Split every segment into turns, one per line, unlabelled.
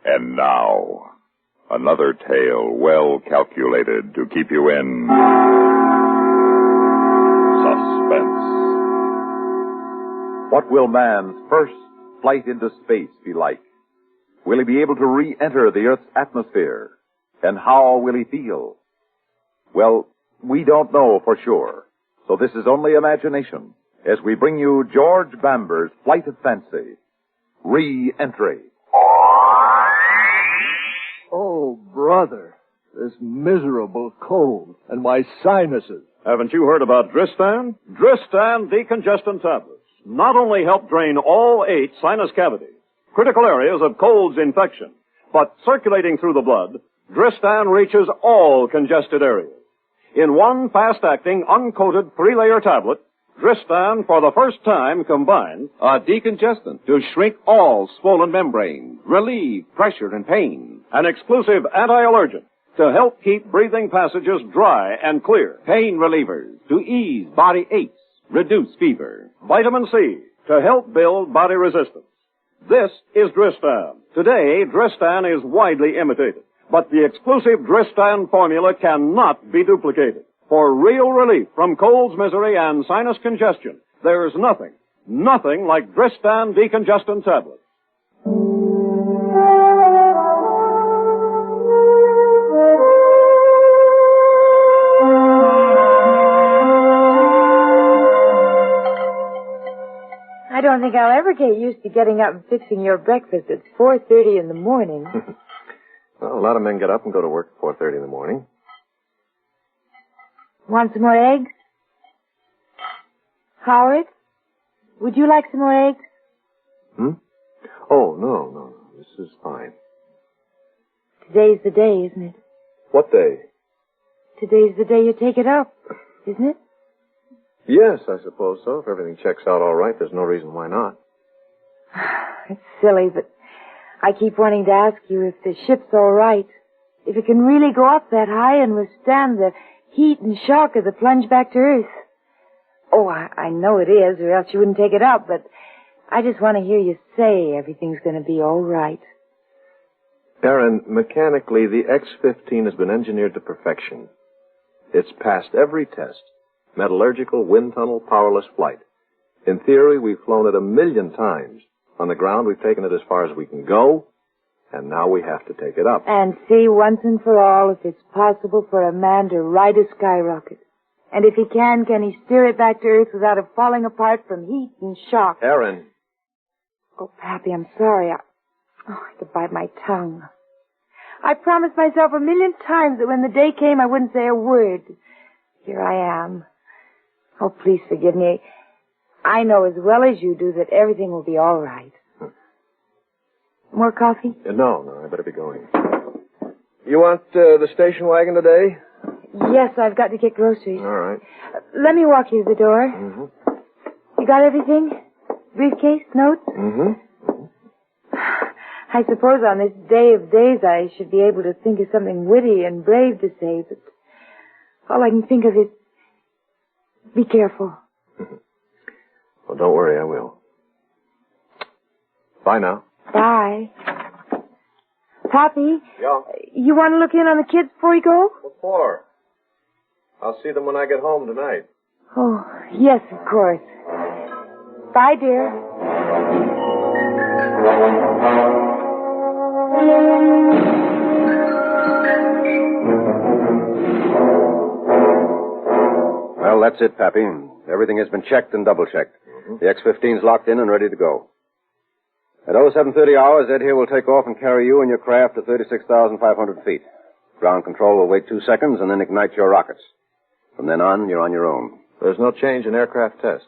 And now, another tale well calculated to keep you in suspense.
What will man's first flight into space be like? Will he be able to re-enter the Earth's atmosphere? And how will he feel? Well, we don't know for sure. So this is only imagination as we bring you George Bamber's Flight of Fancy, Re-Entry.
Oh, brother, this miserable cold and my sinuses.
Haven't you heard about Dristan? Dristan decongestant tablets not only help drain all 8 sinus cavities, critical areas of cold's infection, but circulating through the blood, Dristan reaches all congested areas. In one fast-acting, uncoated 3-layer tablet, Dristan, for the first time, combines
a decongestant to shrink all swollen membranes, relieve pressure and pain.
An exclusive anti-allergen to help keep breathing passages dry and clear.
Pain relievers to ease body aches, reduce fever.
Vitamin C to help build body resistance. This is Dristan. Today, Dristan is widely imitated, but the exclusive Dristan formula cannot be duplicated. For real relief from cold's misery and sinus congestion, there's nothing like Dristan decongestant tablets.
I don't think I'll ever get used to getting up and fixing your breakfast at 4:30 in the morning.
Well, a lot of men get up and go to work at 4:30 in the morning.
Want some more eggs? Howard, would you like some more eggs?
Oh, no. This is fine.
Today's the day, isn't it?
What day?
Today's the day you take it up, isn't it?
Yes, I suppose so. If everything checks out all right, there's no reason why not.
It's silly, but I keep wanting to ask you if the ship's all right. If it can really go up that high and withstand the heat and shock of the plunge back to Earth. Oh, I know it is, or else you wouldn't take it up, but I just want to hear you say everything's going to be all right.
Aaron, mechanically, the X-15 has been engineered to perfection. It's passed every test. Metallurgical, wind tunnel, powerless flight. In theory, we've flown it 1,000,000 times. On the ground, we've taken it as far as we can go, and now we have to take it up.
And see once and for all if it's possible for a man to ride a skyrocket. And if he can he steer it back to Earth without it falling apart from heat and shock?
Aaron.
Oh, Pappy, I'm sorry. I could bite my tongue. I promised myself 1,000,000 times that when the day came, I wouldn't say a word. Here I am. Oh, please forgive me. I know as well as you do that everything will be all right. More coffee?
No, I better be going. You want the station wagon today?
Yes, I've got to get groceries.
All right.
Let me walk you to the door.
Mm-hmm.
You got everything? Briefcase, notes?
Mm-hmm.
I suppose on this day of days I should be able to think of something witty and brave to say, but all I can think of is, be careful.
Well, don't worry, I will. Bye now.
Bye. Poppy?
Yeah?
You want to look in on the kids before you go?
What for? I'll see them when I get home tonight.
Oh, yes, of course. Bye, dear.
Well, that's it, Pappy. Everything has been checked and double-checked. The X-15's locked in and ready to go. At 0730 hours, Ed here will take off and carry you and your craft to 36,500 feet. Ground control will wait 2 seconds and then ignite your rockets. From then on, you're on your own.
There's no change in aircraft test?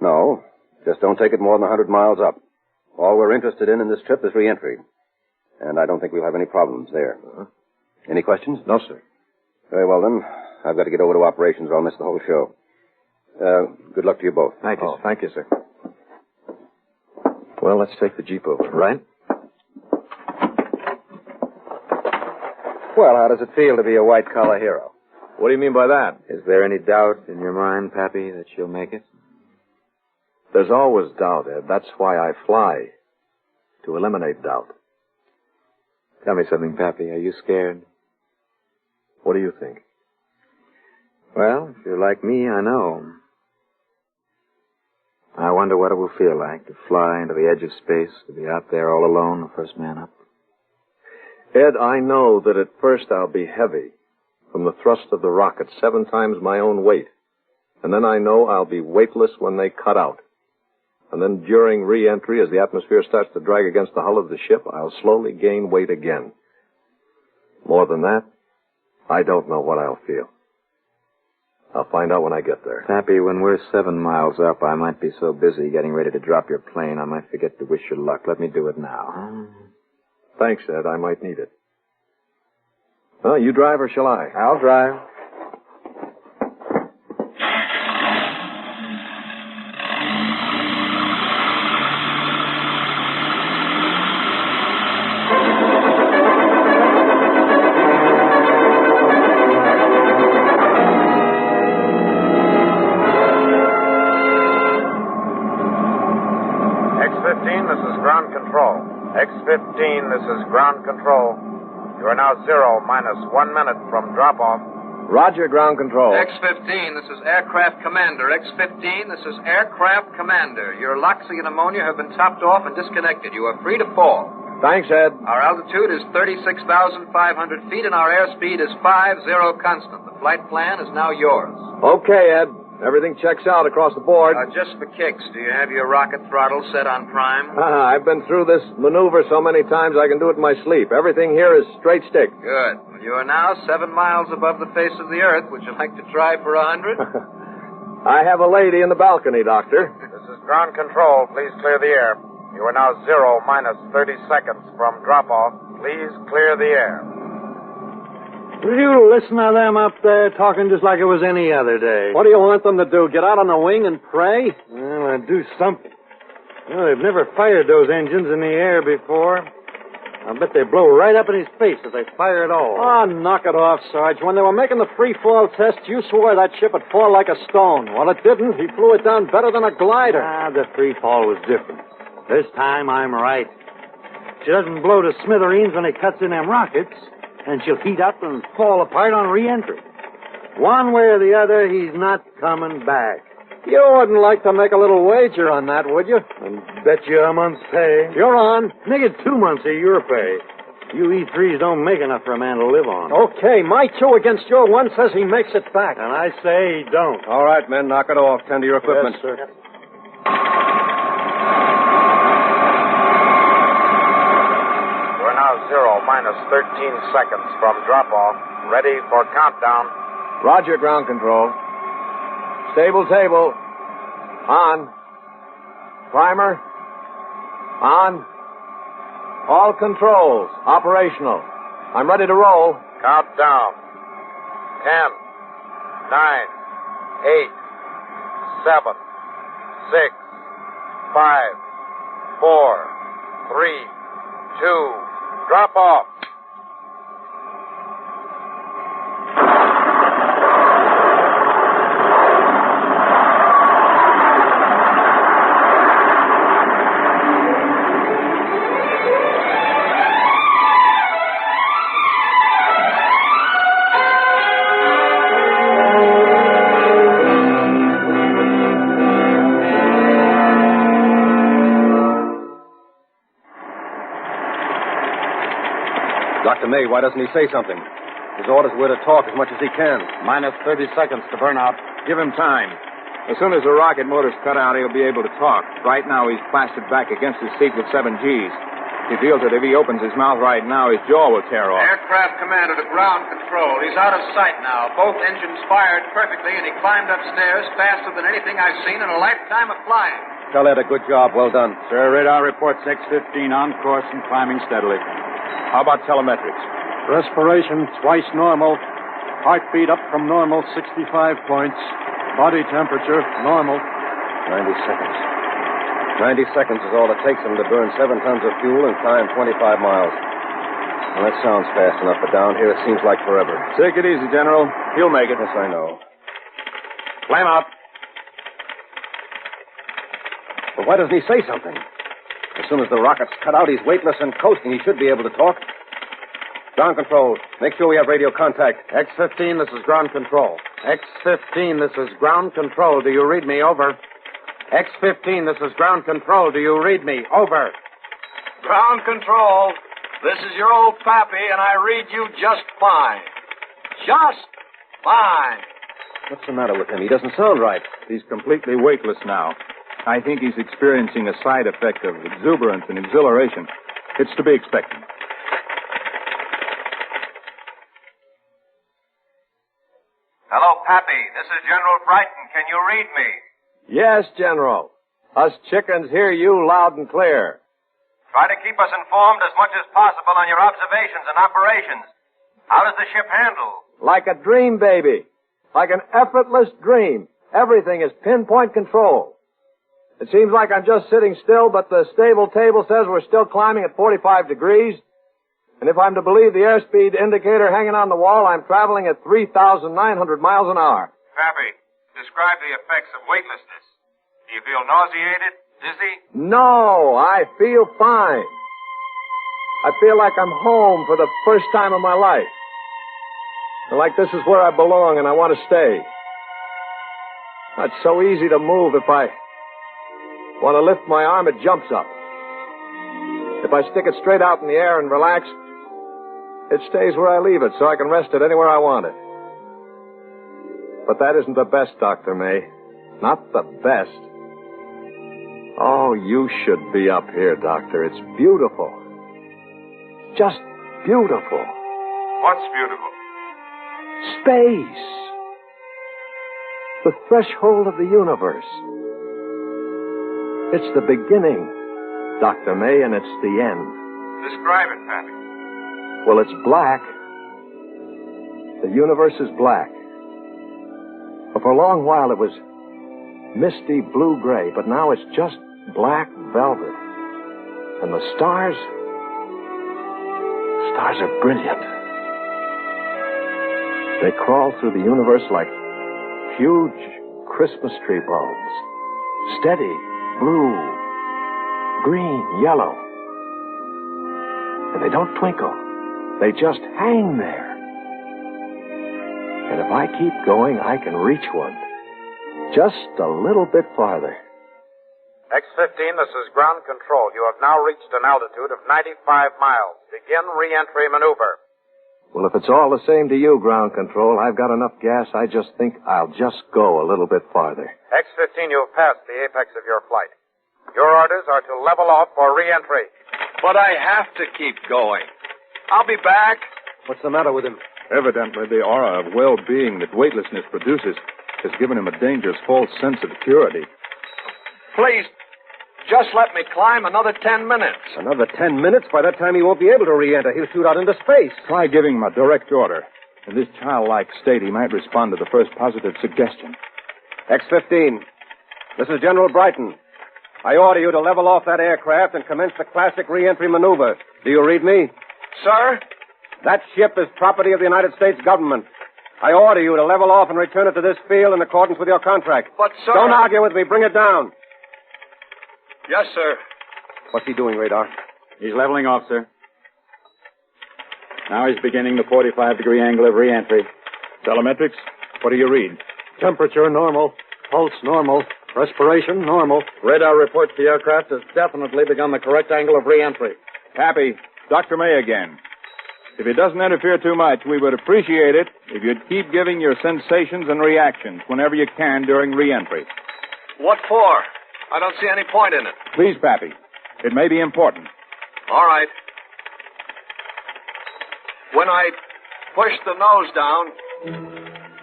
No. Just don't take it more than 100 miles up. All we're interested in this trip is re-entry. And I don't think we'll have any problems there. Any questions?
No, sir.
Very well, then. I've got to get over to operations or I'll miss the whole show. Good luck to you both.
Thank you. Thank you, sir. Well, let's take the Jeep over. Right?
Well, how does it feel to be a white-collar hero?
What do you mean by that?
Is there any doubt in your mind, Pappy, that you'll make it?
There's always doubt, Ed. That's why I fly. To eliminate doubt.
Tell me something, Pappy. Are you scared?
What do you think?
Well, if you're like me, I know. I wonder what it will feel like to fly into the edge of space, to be out there all alone, the first man up.
Ed, I know that at first I'll be heavy from the thrust of the rocket, 7 times my own weight. And then I know I'll be weightless when they cut out. And then during re-entry, as the atmosphere starts to drag against the hull of the ship, I'll slowly gain weight again. More than that, I don't know what I'll feel. I'll find out when I get there.
Pappy, when we're 7 miles up, I might be so busy getting ready to drop your plane, I might forget to wish you luck. Let me do it now.
Thanks, Ed. I might need it. Well, you drive or shall I?
I'll drive.
X-15, this is ground control. You are now 0 minus 1 minute from drop-off.
Roger, ground control.
X-15, this is aircraft commander. X-15, this is aircraft commander. Your oxygen ammonia have been topped off and disconnected. You are free to fall.
Thanks, Ed.
Our altitude is 36,500 feet and our airspeed is 50 constant. The flight plan is now yours.
Okay, Ed. Everything checks out across the board.
Just for kicks, do you have your rocket throttle set on prime?
I've been through this maneuver so many times I can do it in my sleep. Everything here is straight stick.
Good. Well, you are now 7 miles above the face of the Earth. Would you like to try for 100?
I have a lady in the balcony, Doctor.
This is ground control. Please clear the air. You are now 0 minus 30 seconds from drop-off. Please clear the air.
Will you listen to them up there talking just like it was any other day? What do you want them to do, get out on the wing and pray? Well, do something. Well, they've never fired those engines in the air before. I bet they blow right up in his face if they fire at all. Oh, knock it off, Sarge. When they were making the free fall test, you swore that ship would fall like a stone. Well, it didn't. He flew it down better than a glider. The free fall was different. This time, I'm right. She doesn't blow to smithereens when he cuts in them rockets. And she'll heat up and fall apart on re-entry. One way or the other, he's not coming back. You wouldn't like to make a little wager on that, would you? And bet you a month's pay. You're on. Make it 2 months of your pay. You E3s don't make enough for a man to live on. Okay, my 2 against your 1 says he makes it back. And I say he don't.
All right, men, knock it off. Tend to your equipment.
Yes, sir.
You are now 0 minus 13 seconds from drop-off. Ready for countdown.
Roger, ground control. Stable table. On. Primer. On. All controls operational. I'm ready to roll.
Countdown. 10, 9, 8, 7, 6, 5, 4, 3, 2, drop off.
Dr. May, why doesn't he say something? His orders were to talk as much as he can.
Minus 30 seconds to burn out.
Give him time. As soon as the rocket motor's cut out, he'll be able to talk. Right now, he's plastered back against his seat with 7 Gs. He feels that if he opens his mouth right now, his jaw will tear off.
Aircraft commander to ground control. He's out of sight now. Both engines fired perfectly, and he climbed upstairs faster than anything I've seen in a lifetime of flying.
Tell Ed a good job. Well done.
Sir, radar reports X-15 on course and climbing steadily.
How about telemetrics?
Respiration twice normal. Heartbeat up from normal 65 points. Body temperature normal.
90 seconds. 90 seconds is all it takes him to burn 7 tons of fuel and climb 25 miles. Well, that sounds fast enough, but down here it seems like forever.
Take it easy, General. He'll make it.
Yes, I know.
Climb out.
But why doesn't he say something? As soon as the rocket's cut out, he's weightless and coasting. He should be able to talk.
Ground control. Make sure we have radio contact.
X-15, this is ground control. X-15, this is ground control. Do you read me? Over. X-15, this is ground control. Do you read me? Over.
Ground control. This is your old pappy, and I read you just fine. Just fine.
What's the matter with him? He doesn't sound right.
He's completely weightless now. I think he's experiencing a side effect of exuberance and exhilaration. It's to be expected.
Hello, Pappy. This is General Brighton. Can you read me?
Yes, General. Us chickens hear you loud and clear.
Try to keep us informed as much as possible on your observations and operations. How does the ship handle?
Like a dream, baby. Like an effortless dream. Everything is pinpoint control. It seems like I'm just sitting still, but the stable table says we're still climbing at 45 degrees. And if I'm to believe the airspeed indicator hanging on the wall, I'm traveling at 3,900 miles an hour.
Pappy, describe the effects of weightlessness. Do you feel nauseated, dizzy?
No, I feel fine. I feel like I'm home for the first time in my life. And like this is where I belong and I want to stay. It's so easy to move. If I want to lift my arm, it jumps up. If I stick it straight out in the air and relax, it stays where I leave it so I can rest it anywhere I want it. But that isn't the best, Dr. May. Not the best. Oh, you should be up here, Doctor. It's beautiful. Just beautiful.
What's beautiful?
Space. The threshold of the universe. It's the beginning, Dr. May, and it's the end.
Describe it, Pappy.
Well, it's black. The universe is black. But for a long while it was misty blue-gray, but now it's just black velvet. And the stars are brilliant. They crawl through the universe like huge Christmas tree bulbs. Steady, blue, green, yellow. And they don't twinkle. They just hang there. And if I keep going, I can reach one. Just a little bit farther.
X-15, this is ground control. You have now reached an altitude of 95 miles. Begin re-entry maneuver.
Well, if it's all the same to you, ground control, I've got enough gas, I just think I'll just go a little bit farther.
X-15, you have passed the apex of your flight. Your orders are to level off for re-entry.
But I have to keep going. I'll be back.
What's the matter with him?
Evidently, the aura of well-being that weightlessness produces has given him a dangerous false sense of security.
Please, just let me climb another 10 minutes.
Another 10 minutes? By that time, he won't be able to re-enter. He'll shoot out into space.
Try giving him a direct order. In this childlike state, he might respond to the first positive suggestion.
X-15, this is General Brighton. I order you to level off that aircraft and commence the classic re-entry maneuver. Do you read me?
Sir?
That ship is property of the United States government. I order you to level off and return it to this field in accordance with your contract.
But, sir...
Don't argue with me. Bring it down.
Yes, sir.
What's he doing, Radar?
He's leveling off, sir. Now he's beginning the 45-degree angle of re-entry.
Telemetrics, what do you read?
Temperature normal. Pulse normal. Respiration normal.
Radar reports the aircraft has definitely begun the correct angle of re-entry.
Happy. Dr. May again. If it doesn't interfere too much, we would appreciate it if you'd keep giving your sensations and reactions whenever you can during re-entry.
What for? I don't see any point in it.
Please, Pappy. It may be important.
All right. When I pushed the nose down,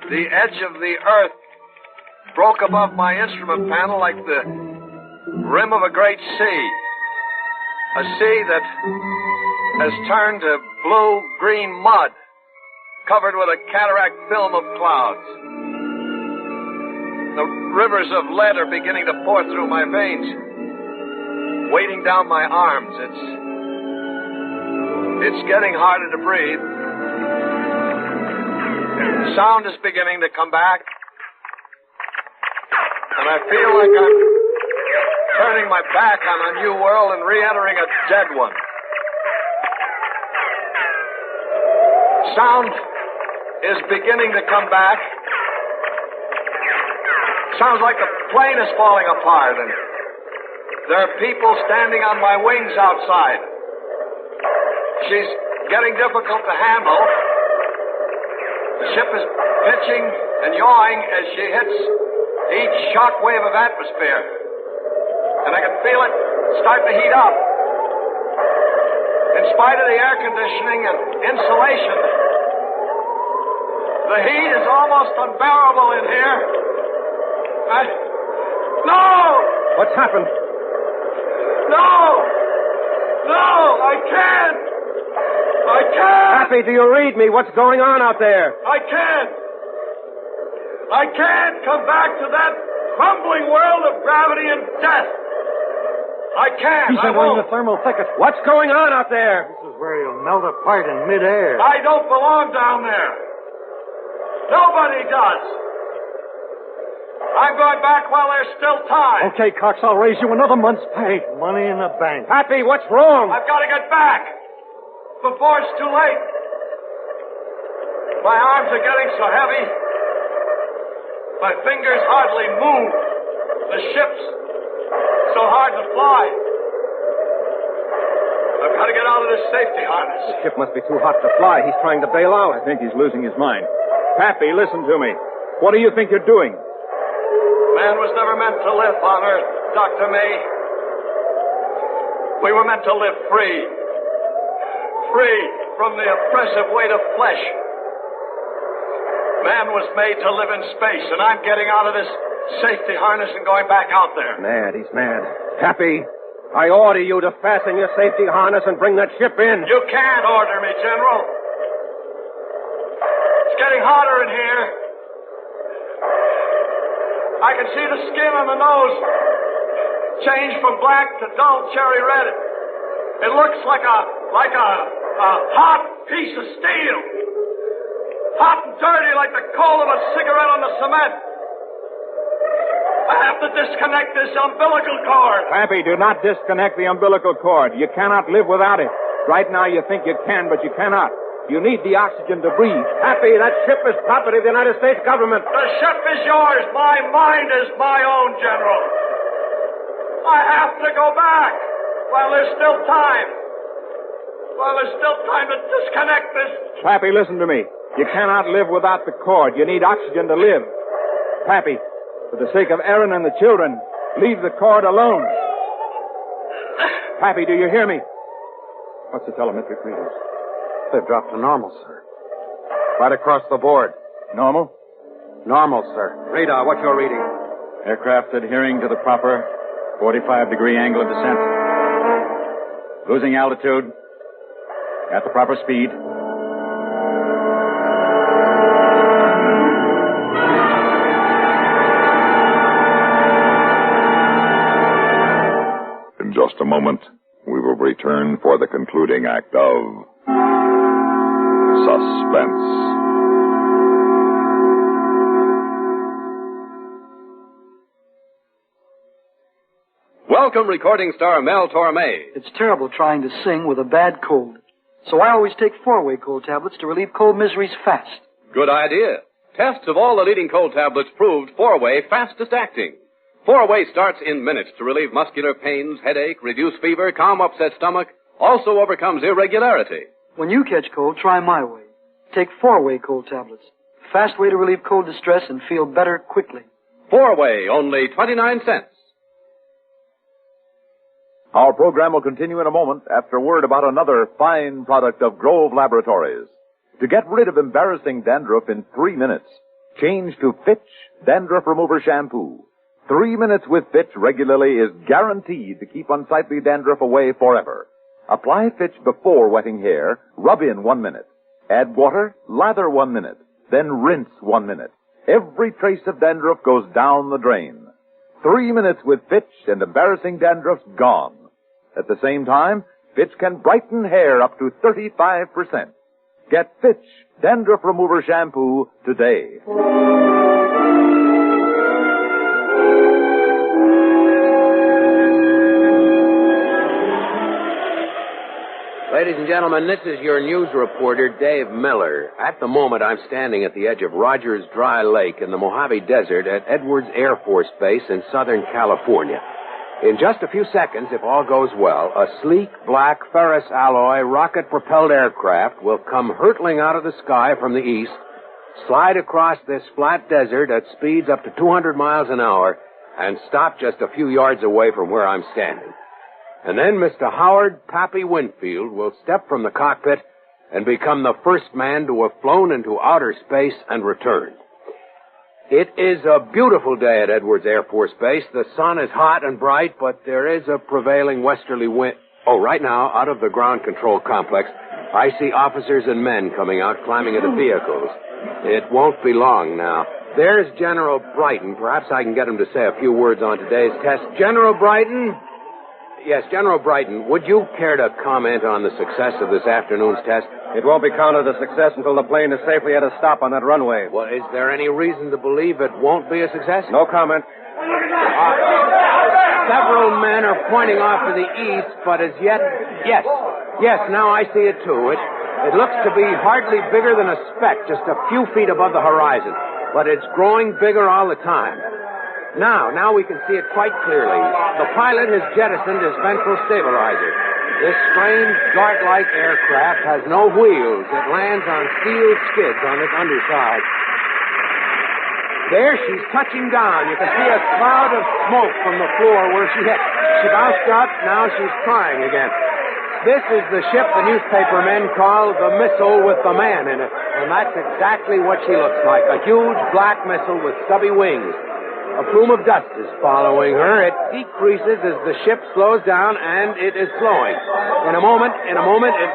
the edge of the earth broke above my instrument panel like the rim of a great sea. A sea that has turned to blue-green mud, covered with a cataract film of clouds. The rivers of lead are beginning to pour through my veins, weighting down my arms. It's getting harder to breathe. Sound is beginning to come back, and I feel like I'm turning my back on a new world and re-entering a dead one. Sound is beginning to come back. Sounds like the plane is falling apart, and there are people standing on my wings outside. She's getting difficult to handle. The ship is pitching and yawing as she hits each shock wave of atmosphere. And I can feel it start to heat up. In spite of the air conditioning and insulation, the heat is almost unbearable in here. No!
What's happened?
No! No! I can't! I can't!
Happy, do you read me? What's going on out there?
I can't! I can't come back to that crumbling world of gravity and death! I can't!
He's
I
entering
won't!
the thermal thicket. What's going on out there?
This is where he'll melt apart in midair.
I don't belong down there. Nobody does. I'm going back while there's still time.
Okay, Cox, I'll raise you another month's pay. Money in the bank.
Happy, what's wrong?
I've got to get back before it's too late. My arms are getting so heavy. My fingers hardly move. The ship's so hard to fly. I've got to get out of this safety harness.
The ship must be too hot to fly. He's trying to bail out.
I think he's losing his mind. Pappy, listen to me. What do you think you're doing?
Man was never meant to live on Earth, Dr. May. We were meant to live free. Free from the oppressive weight of flesh. Man was made to live in space, and I'm getting out of this safety harness and going back out there.
Mad, he's mad. Happy, I order you to fasten your safety harness and bring that ship in.
You can't order me, General. It's getting hotter in here. I can see the skin on the nose change from black to dull cherry red. It looks like a hot piece of steel. Hot and dirty like the coal of a cigarette on the cement. I have to disconnect this umbilical cord.
Pappy, do not disconnect the umbilical cord. You cannot live without it. Right now you think you can, but you cannot. You need the oxygen to breathe.
Happy, that ship is property of the United States government.
The ship is yours. My mind is my own, General. I have to go back while there's still time. While there's still time to disconnect this.
Pappy, listen to me. You cannot live without the cord. You need oxygen to live. Pappy, for the sake of Aaron and the children, leave the cord alone. Pappy, do you hear me? What's the telemetric readings?
They've dropped to normal, sir. Right across the board.
Normal?
Normal, sir.
Radar, what's your reading?
Aircraft adhering to the proper 45-degree angle of descent. Losing altitude. At the proper speed.
In just a moment, we will return for the concluding act of Suspense.
Welcome, recording star Mel Torme.
It's terrible trying to sing with a bad cold. So I always take 4-way cold tablets to relieve cold miseries fast.
Good idea. Tests of all the leading cold tablets proved 4-way fastest acting. 4-way starts in minutes to relieve muscular pains, headache, reduce fever, calm upset stomach, also overcomes irregularity.
When you catch cold, try my way. Take 4-way cold tablets. Fast way to relieve cold distress and feel better quickly.
4-way, only 29 cents.
Our program will continue in a moment after a word about another fine product of Grove Laboratories. To get rid of embarrassing dandruff in 3 minutes, change to Fitch Dandruff Remover Shampoo. 3 minutes with Fitch regularly is guaranteed to keep unsightly dandruff away forever. Apply Fitch before wetting hair, rub in 1 minute. Add water, lather 1 minute, then rinse 1 minute. Every trace of dandruff goes down the drain. 3 minutes with Fitch and embarrassing dandruff's gone. At the same time, Fitch can brighten hair up to 35%. Get Fitch Dandruff Remover Shampoo today.
Ladies and gentlemen, this is your news reporter, Dave Miller. At the moment, I'm standing at the edge of Rogers Dry Lake in the Mojave Desert at Edwards Air Force Base in Southern California. In just a few seconds, if all goes well, a sleek, black, ferrous alloy, rocket-propelled aircraft will come hurtling out of the sky from the east, slide across this flat desert at speeds up to 200 miles an hour, and stop just a few yards away from where I'm standing. And then Mr. Howard Pappy Winfield will step from the cockpit and become the first man to have flown into outer space and returned. It is a beautiful day at Edwards Air Force Base. The sun is hot and bright, but there is a prevailing westerly wind. Oh, right now, out of the ground control complex, I see officers and men coming out, climbing into vehicles. It won't be long now. There's General Brighton. Perhaps I can get him to say a few words on today's test. General Brighton? Yes, General Brighton, would you care to comment on the success of this afternoon's test?
It won't be counted a success until the plane is safely at a stop on that runway.
Well, is there any reason to believe it won't be a success?
No comment.
Several men are pointing off to the east, but as yet... Yes, now I see it too. It looks to be hardly bigger than a speck, just a few feet above the horizon. But it's growing bigger all the time. Now we can see it quite clearly. The pilot has jettisoned his ventral stabilizer. This strange dart-like aircraft has no wheels. It lands on steel skids on its underside. There, she's touching down. You can see a cloud of smoke from the floor where she hit. She bounced up. Now she's trying again. This is the ship the newspaper men call the missile with the man in it. And that's exactly what she looks like. A huge black missile with stubby wings. A plume of dust is following her. It decreases as the ship slows down, and it is slowing. In a moment, it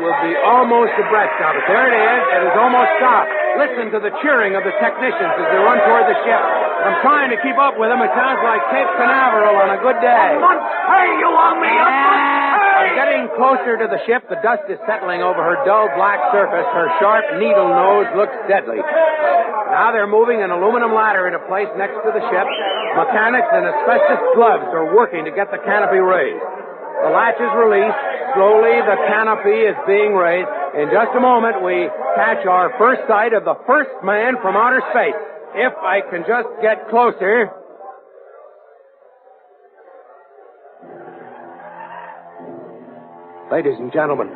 will be almost abreast of it. There it is. It has almost stopped. Listen to the cheering of the technicians as they run toward the ship. I'm trying to keep up with them. It sounds like Cape Canaveral on a good day.
Hey, you owe me a
I'm getting closer to the ship. The dust is settling over her dull black surface. Her sharp needle nose looks deadly. Now they're moving an aluminum ladder into place next to the ship. Mechanics in asbestos gloves are working to get the canopy raised. The latch is released. Slowly, the canopy is being raised. In just a moment, we catch our first sight of the first man from outer space. If I can just get closer. Ladies and gentlemen,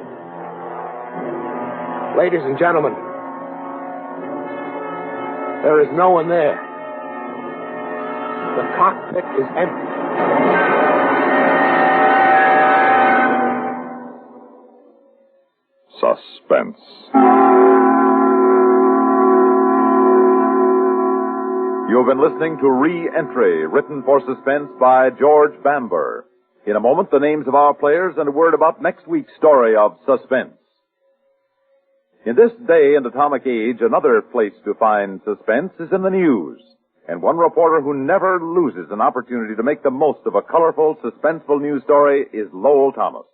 there is no one there. The cockpit is empty.
Suspense.
You've been listening to Re-Entry, written for Suspense by George Bamber. In a moment, the names of our players and a word about next week's story of Suspense. In this day and atomic age, another place to find suspense is in the news. And one reporter who never loses an opportunity to make the most of a colorful, suspenseful news story is Lowell Thomas.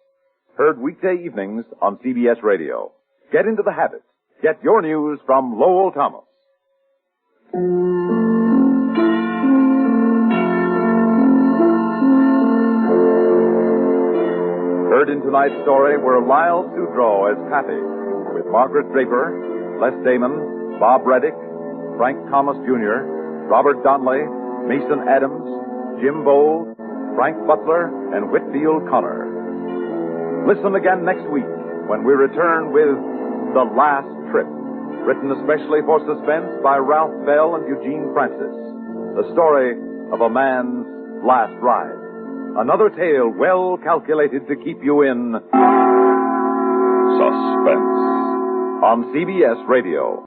Heard weekday evenings on CBS Radio. Get into the habit. Get your news from Lowell Thomas. Heard in tonight's story were Lyle Sudrow as Pappy, with Margaret Draper, Les Damon, Bob Reddick, Frank Thomas Jr., Robert Donnelly, Mason Adams, Jim Bold, Frank Butler, and Whitfield Connor. Listen again next week when we return with The Last Trip, written especially for Suspense by Ralph Bell and Eugene Francis. The story of a man's last ride. Another tale well calculated to keep you in
Suspense.
on CBS Radio.